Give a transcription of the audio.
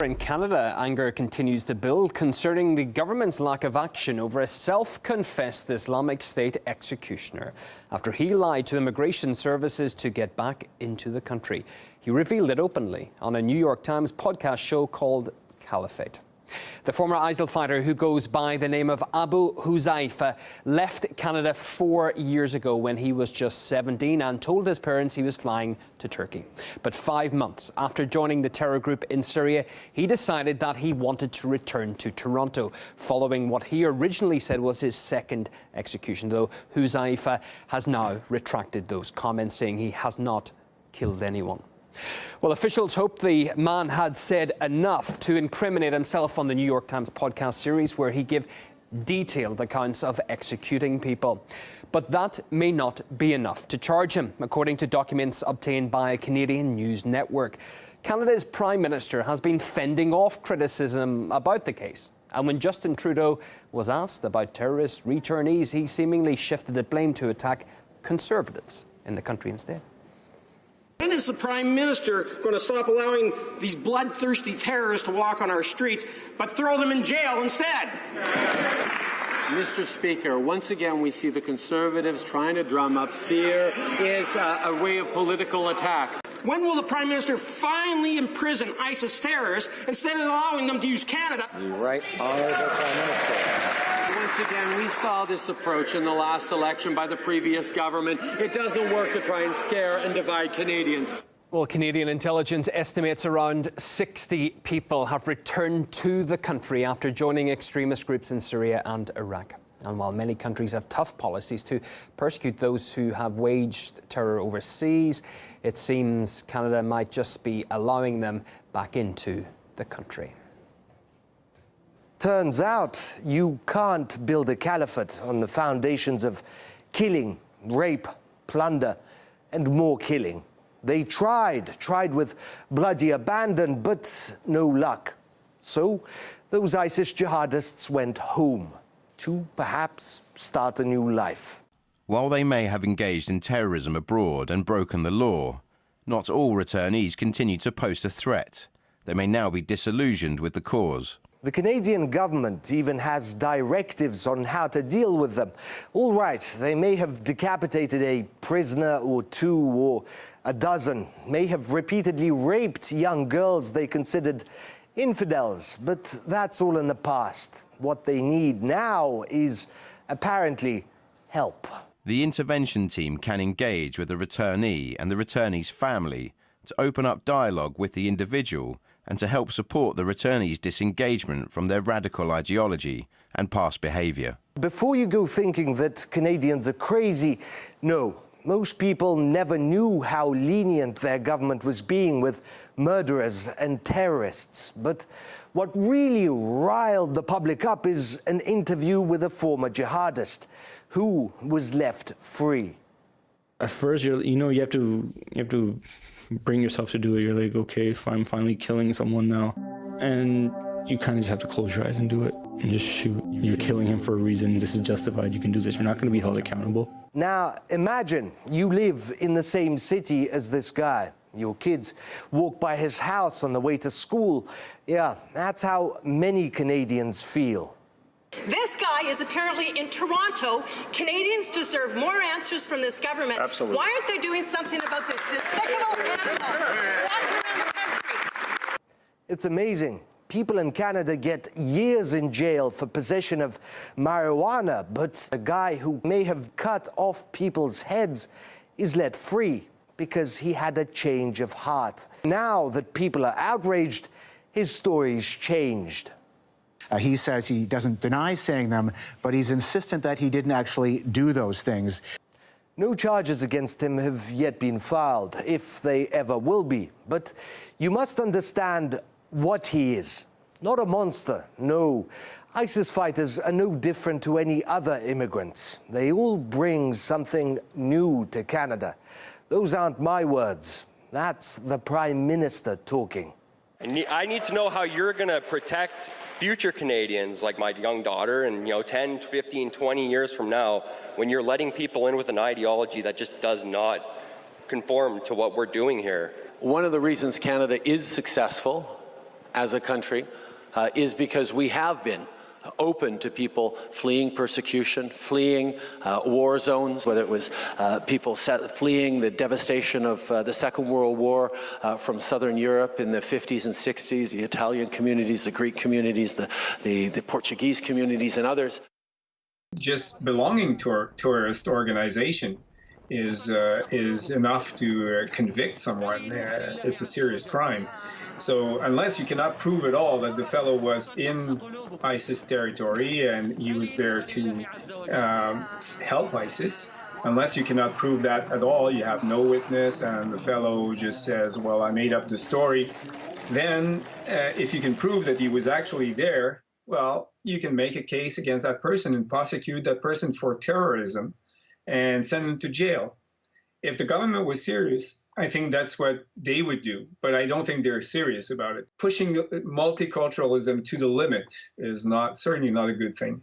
In Canada, anger continues to build concerning the government's lack of action over a self-confessed Islamic State executioner after he lied to immigration services to get back into the country. He revealed it openly on a New York Times podcast show called Caliphate. The former ISIL fighter, who goes by the name of Abu Huzaifa, left Canada 4 years ago when he was just 17 and told his parents he was flying to Turkey. But 5 months after joining the terror group in Syria, he decided that he wanted to return to Toronto, following what he originally said was his second execution, though Huzaifa has now retracted those comments, saying he has not killed anyone. Well, officials hope the man had said enough to incriminate himself on the New York Times podcast series, where he gave detailed accounts of executing people. But that may not be enough to charge him, according to documents obtained by a Canadian news network. Canada's Prime Minister has been fending off criticism about the case. And when Justin Trudeau was asked about terrorist returnees, he seemingly shifted the blame to attack Conservatives in the country instead. When is the Prime Minister going to stop allowing these bloodthirsty terrorists to walk on our streets, but throw them in jail instead? Mr. Speaker, once again we see the Conservatives trying to drum up fear is a way of political attack. When will the Prime Minister finally imprison ISIS terrorists instead of allowing them to use Canada? The right honourable Prime Minister. Once again, we saw this approach in the last election by the previous government. It doesn't work to try and scare and divide Canadians. Well, Canadian intelligence estimates around 60 people have returned to the country after joining extremist groups in Syria and Iraq. And while many countries have tough policies to persecute those who have waged terror overseas, it seems Canada might just be allowing them back into the country. Turns out you can't build a caliphate on the foundations of killing, rape, plunder, and more killing. They tried with bloody abandon, but no luck. So those ISIS jihadists went home to perhaps start a new life. While they may have engaged in terrorism abroad and broken the law, not all returnees continue to pose a threat. They may now be disillusioned with the cause. The Canadian government even has directives on how to deal with them. All right, they may have decapitated a prisoner or two or a dozen, may have repeatedly raped young girls they considered infidels, but that's all in the past. What they need now is apparently help. The intervention team can engage with the returnee and the returnee's family to open up dialogue with the individual and to help support the returnee's disengagement from their radical ideology and past behaviour. Before you go thinking that Canadians are crazy, no. Most people never knew how lenient their government was being with murderers and terrorists. But what really riled the public up is an interview with a former jihadist who was left free. At first, you have to bring yourself to do it. You're like, okay, if I'm finally killing someone now, and you kind of just have to close your eyes and do it and just shoot. You're killing him for a reason. This is justified. You can do this. You're not going to be held accountable. Now, imagine you live in the same city as this guy. Your kids walk by his house on the way to school. Yeah, that's how many Canadians feel. This guy is apparently in Toronto. Canadians deserve more answers from this government. Absolutely. Why aren't they doing something about this despicable animal walking around the country? It's amazing. People in Canada get years in jail for possession of marijuana, but a guy who may have cut off people's heads is let free because he had a change of heart. Now that people are outraged, his story's changed. He says he doesn't deny saying them, but he's insistent that he didn't actually do those things. No charges against him have yet been filed, if they ever will be. But you must understand what he is. Not a monster, no. ISIS fighters are no different to any other immigrants. They all bring something new to Canada. Those aren't my words. That's the Prime Minister talking. I need to know how you're going to protect future Canadians like my young daughter and 10, 15, 20 years from now when you're letting people in with an ideology that just does not conform to what we're doing here. One of the reasons Canada is successful as a country is because we have been open to people fleeing persecution, fleeing war zones, whether it was people fleeing the devastation of the Second World War from Southern Europe in the 50s and 60s, the Italian communities, the Greek communities, the Portuguese communities, and others. Just belonging to a terrorist organization is enough to convict someone. It's a serious crime. So unless you cannot prove at all that the fellow was in ISIS territory and he was there to help ISIS, unless you cannot prove that at all, you have no witness, and the fellow just says, well, I made up the story, then if you can prove that he was actually there, well, you can make a case against that person and prosecute that person for terrorism and send him to jail. If the government was serious, I think that's what they would do, but I don't think they're serious about it. Pushing multiculturalism to the limit is certainly not a good thing.